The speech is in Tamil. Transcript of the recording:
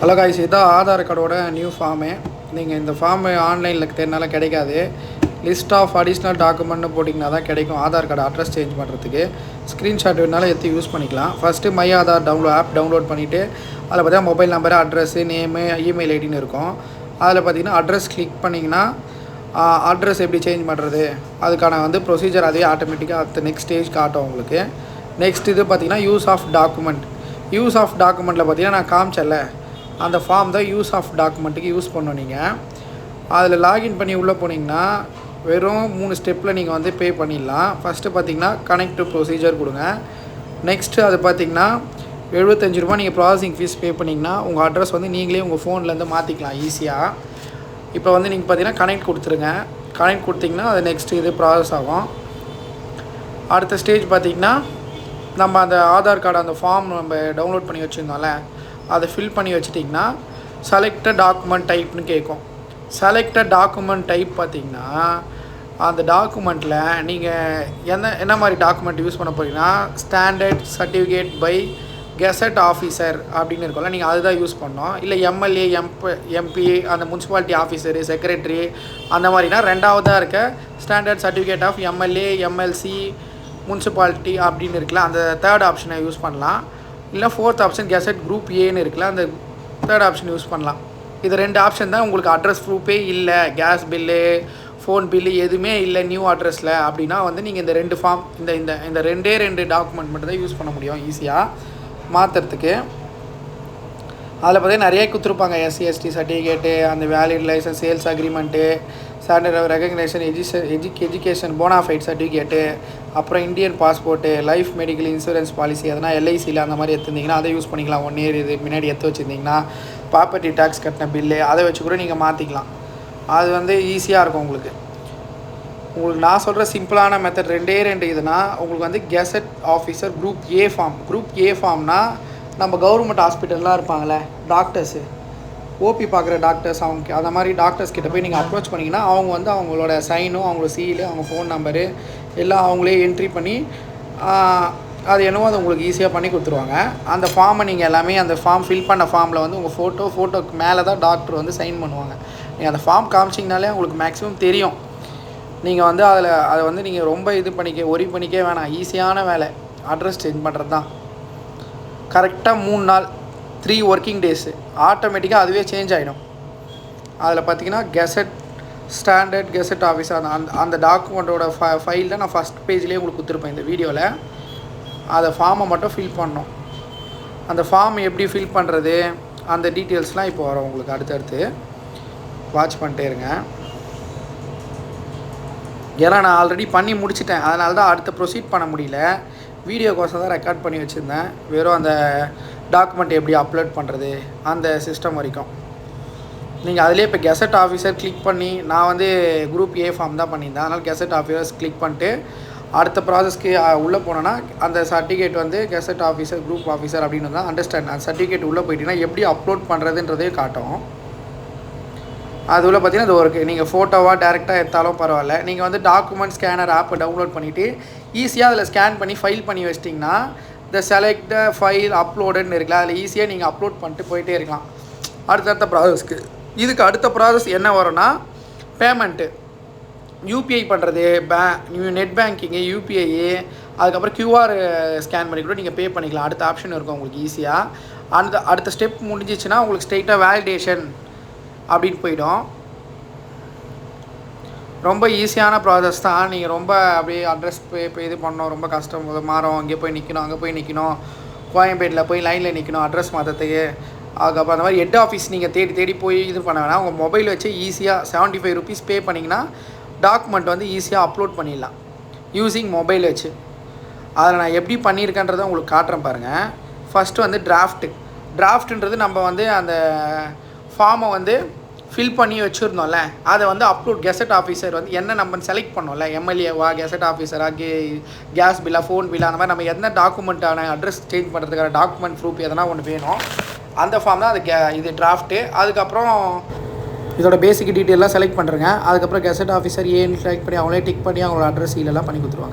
ஹலோ காய்ஸ், இதுதான் ஆதார் கார்டோட நியூ ஃபார்மு. நீங்கள் இந்த ஃபார்மு ஆன்லைனில் தேடினால கிடைக்காது. லிஸ்ட் ஆஃப் அடிஷ்னல் டாக்குமெண்ட்னு போட்டிங்கன்னா தான் கிடைக்கும். ஆதார் கார்டு அட்ரஸ் சேஞ்ச் பண்ணுறதுக்கு ஸ்க்ரீன்ஷாட் வேணாலும் எடுத்து யூஸ் பண்ணிக்கலாம். First my Aadhaar app download பண்ணிவிட்டு அதில் பார்த்தீங்கன்னா mobile number, address, name, email ஐடின்னு இருக்கும். அதில் பார்த்தீங்கன்னா அட்ரஸ் கிளிக் பண்ணிங்கன்னா அட்ரஸ் எப்படி சேஞ்ச் பண்ணுறது அதுக்கான ப்ரொசீஜர் அதே ஆட்டோமேட்டிக்காக அடுத்த நெக்ஸ்ட் ஸ்டேஜ் காட்டும் உங்களுக்கு. நெக்ஸ்ட் இது பார்த்திங்கன்னா use of document. Use of டாக்குமெண்ட்டில் பார்த்தீங்கன்னா நான் காமிச்சல அந்த ஃபார்ம் தான் யூஸ் ஆஃப் டாக்குமெண்ட்டுக்கு யூஸ் பண்ணணும். நீங்கள் அதில் லாகின் பண்ணி உள்ளே போனீங்கன்னா வெறும் 3 ஸ்டெப்பில் நீங்கள் பே பண்ணிடலாம். ஃபஸ்ட்டு பார்த்தீங்கன்னா கனெக்ட் டு ப்ரொசீஜர் கொடுங்க. நெக்ஸ்ட்டு அது பார்த்தீங்கன்னா 75 ரூபா நீங்கள் ப்ராசஸிங் ஃபீஸ் பே பண்ணிங்கன்னா உங்கள் அட்ரஸ் நீங்களே உங்கள் ஃபோன்லேருந்து மாற்றிக்கலாம் ஈஸியாக. இப்போ நீங்கள் பார்த்தீங்கன்னா கனெக்ட் கொடுத்துருங்க. கனெக்ட் கொடுத்திங்கன்னா அது நெக்ஸ்ட்டு இது ப்ராசஸ் ஆகும். அடுத்த ஸ்டேஜ் பார்த்திங்கன்னா நம்ம அந்த ஆதார் கார்டு அந்த ஃபார்ம் நம்ம டவுன்லோட் பண்ணி வச்சுருந்தோம்ல அதை ஃபில் பண்ணி வச்சிட்டிங்கன்னா செலக்டட் டாக்குமெண்ட் டைப்னு கேட்கும். செலக்டட் டாக்குமெண்ட் டைப் பார்த்திங்கன்னா அந்த டாக்குமெண்ட்டில் நீங்கள் என்ன மாதிரி டாக்குமெண்ட் யூஸ் பண்ண போகிறீங்கன்னா standard certificate by gazette officer அப்படின்னு இருக்கும்ல, நீங்கள் அதுதான் யூஸ் பண்ணோம். இல்லை எம்எல்ஏ, எம்பி, அந்த முனிசிபாலிட்டி ஆஃபீஸரு, செக்ரட்டரி அந்த மாதிரினா ரெண்டாவதாக இருக்க standard certificate of MLA, MLC, municipality அப்படின்னு இருக்குல்ல, அந்த தேர்ட் ஆப்ஷனை யூஸ் பண்ணலாம். இல்லை ஃபோர்த் ஆப்ஷன் கெசட் குரூப் ஏன்னு இருக்குல்ல, அந்த தேர்ட் ஆப்ஷன் யூஸ் பண்ணலாம். இது 2 ஆப்ஷன் தான். உங்களுக்கு அட்ரஸ் ப்ரூஃபே இல்லை, கேஸ் பில்லு, ஃபோன் பில்லு எதுவுமே இல்லை நியூ அட்ரஸில் அப்படின்னா நீங்கள் இந்த 2 ஃபார்ம் இந்த ரெண்டே டாக்குமெண்ட் மட்டும் தான் யூஸ் பண்ண முடியும் ஈஸியாக மாற்றுறதுக்கு. அதில் பார்த்தீங்கன்னா நிறைய கொடுத்துருப்பாங்க. எஸ்சி எஸ்டி சர்டிஃபிகேட்டு, அந்த valid licence, sales agreement, standard of recognition, education bonafide certificate, அப்புறம் Indian passport, life medical insurance policy, அதனால் எல்ஐசியில் அந்த மாதிரி எடுத்துருந்தீங்கன்னா அதை யூஸ் பண்ணிக்கலாம். 1 இயர் இது முன்னாடி எடுத்து வச்சுருந்தீங்கன்னா ப்ராப்பர்ட்டி டேக்ஸ் கட்டின பில்லு அதை வச்சு கூட நீங்கள் மாற்றிக்கலாம். அது ஈஸியாக இருக்கும் உங்களுக்கு. நான் சொல்கிற சிம்பிளான மெத்தட் 2 இதுனா உங்களுக்கு gazetted officer group A form. Group A ஃபார்ம்னா நம்ம கவர்மெண்ட் ஹாஸ்பிட்டல்லாம் இருப்பாங்களே டாக்டர்ஸு, ஓபி பார்க்குற டாக்டர்ஸ், அவங்க அந்த மாதிரி டாக்டர்ஸ் கிட்ட போய் நீங்கள் அப்ரோச் பண்ணிங்கன்னா அவங்க அவங்களோட சைனும், அவங்களோட சீலு, அவங்க ஃபோன் நம்பரு எல்லாம் அவங்களே என்ட்ரி பண்ணி அது என்னவோ அது உங்களுக்கு ஈஸியாக பண்ணி கொடுத்துருவாங்க. அந்த ஃபார்மை நீங்கள் எல்லாமே அந்த ஃபார்ம் ஃபில் பண்ண ஃபார்மில் உங்கள் ஃபோட்டோக்கு மேலே தான் டாக்டர் சைன் பண்ணுவாங்க. நீங்கள் அந்த ஃபார்ம் காமிச்சிங்கனாலே உங்களுக்கு மேக்ஸிமம் தெரியும். நீங்கள் அதை நீங்கள் ரொம்ப ஒரி பண்ணிக்கவே வேணாம். ஈஸியான வேலை அட்ரஸ் சேஞ்ச் பண்ணுறது தான். கரெக்டாக 3 நாள் 3 ஒர்க்கிங் டேஸு ஆட்டோமேட்டிக்காக அதுவே சேஞ்ச் ஆகிடும். அதில் பார்த்தீங்கன்னா ஸ்டாண்டர்ட் கெசட் ஆஃபீஸர் அந்த டாக்குமெண்ட்டோட ஃபைல் தான் நான் ஃபஸ்ட் பேஜ்லேயே உங்களுக்கு கொடுத்துருப்பேன் இந்த வீடியோவில். அதை ஃபார்மை மட்டும் ஃபில் பண்ணணும். அந்த ஃபார்ம் எப்படி ஃபில் பண்ணுறது அந்த டீட்டெயில்ஸ்லாம் இப்போ வரும் உங்களுக்கு. அடுத்தடுத்து வாட்ச் பண்ணிட்டே இருங்க. ஏன்னா நான் ஆல்ரெடி பண்ணி முடிச்சிட்டேன், அதனால தான் அடுத்த ப்ரொசீட் பண்ண முடியல. வீடியோக்கோசம் தான் ரெக்கார்ட் பண்ணி வச்சுருந்தேன். வெறும் அந்த டாக்குமெண்ட் எப்படி அப்லோட் பண்ணுறது அந்த சிஸ்டம் வரைக்கும். நீங்கள் அதிலே இப்போ கெசட் ஆஃபீஸர் கிளிக் பண்ணி நான் குரூப் ஏ ஃபார்ம் தான் பண்ணியிருந்தேன். அதனால் கெசட் ஆஃபீஸர்ஸ் கிளிக் பண்ணிட்டு அடுத்த ப்ராசஸ்க்கு உள்ளே போனோன்னா அந்த certificate gazette officer group officer அப்படின்னு தான் அண்டர்ஸ்டாண்ட். அந்த சர்டிஃபிகேட் உள்ளே போயிட்டீங்கன்னா எப்படி அப்லோட் பண்ணுறதுன்றதே காட்டும். அது உள்ள பார்த்தீங்கன்னா அது ஒரு நீங்கள் ஃபோட்டோவாக டேரெக்டாக எடுத்தாலும் பரவாயில்ல. நீங்கள் டாக்குமெண்ட் ஸ்கேனர் ஆப்பை டவுன்லோட் பண்ணிவிட்டு ஈஸியாக அதில் ஸ்கேன் பண்ணி ஃபைல் பண்ணி வச்சிட்டிங்கன்னா இந்த செலக்ட் ஃபைல் அப்லோடுன்னு இருக்குல்ல, அதில் ஈஸியாக நீங்கள் அப்லோட் பண்ணிட்டு போயிட்டே இருக்கலாம் அடுத்தடுத்த ப்ராசஸ்க்கு. இதுக்கு அடுத்த ப்ராசஸ் என்ன வரும்னா பேமெண்ட்டு, யூபிஐ பண்ணுறது, நெட் பேங்கிங்கு, யூபிஐ, அதுக்கப்புறம் கியூஆர் ஸ்கேன் பண்ணி கூட நீங்கள் பே பண்ணிக்கலாம். அடுத்த ஆப்ஷன் இருக்கும் உங்களுக்கு ஈஸியாக. அடுத்த ஸ்டெப் முடிஞ்சிச்சுன்னா உங்களுக்கு ஸ்ட்ரெயிட்டாக வேலிடேஷன் அப்படின்னு போயிடும். ரொம்ப ஈஸியான ப்ராசஸ் தான். நீங்கள் ரொம்ப அப்படியே அட்ரஸ் இப்போ இது பண்ணோம் ரொம்ப கஷ்டம் மாறும். அங்கே போய் நிற்கணும், கோயம்பேட்டில் போய் லைனில் நிற்கணும் அட்ரஸ் மாற்றத்துக்கு. அதுக்கப்புறம் அந்த மாதிரி ஹெட் ஆஃபீஸ் நீங்கள் தேடி போய் இது பண்ண வேணாம். உங்கள் மொபைல் வச்சு ஈஸியாக 75 rupees பே பண்ணிங்கன்னா டாக்குமெண்ட் ஈஸியாக அப்லோட் பண்ணிடலாம் யூஸிங் மொபைல் வச்சு. அதில் நான் எப்படி பண்ணியிருக்கேன்றதை உங்களுக்கு காட்டுறேன் பாருங்கள். ஃபஸ்ட்டு டிராஃப்ட்டுன்றது நம்ம அந்த ஃபார்மை ஃபில் பண்ணி வச்சுருந்தோம்ல, அதை அப்லோட் கெசட் ஆஃபீஸர் என்ன நம்ம செலக்ட் பண்ணோம்ல, எம்எல்ஏவா, கெசட் ஆஃபீஸரா, கேஸ் பில்லா, ஃபோன் பில்லா, அந்த மாதிரி நம்ம எந்த டாக்குமெண்ட்டான அட்ரஸ் சேஞ்ச் பண்ணுறதுக்கான டாக்குமெண்ட் ப்ரூஃப் எதனா ஒன்று வேணும். அந்த ஃபார்ம் தான் இது டிராஃப்ட்டு. அதுக்கப்புறம் இதோட பேசிக் டீட்டெயிலாம் செலக்ட் பண்ணுறேங்க. அதுக்கப்புறம் கெசட் ஆஃபீஸர் ஏன்னு செலக்ட் பண்ணி அவங்களே டிக் பண்ணி அவங்களோட அட்ரஸ் இதெல்லாம் பண்ணி கொடுத்துருவாங்க.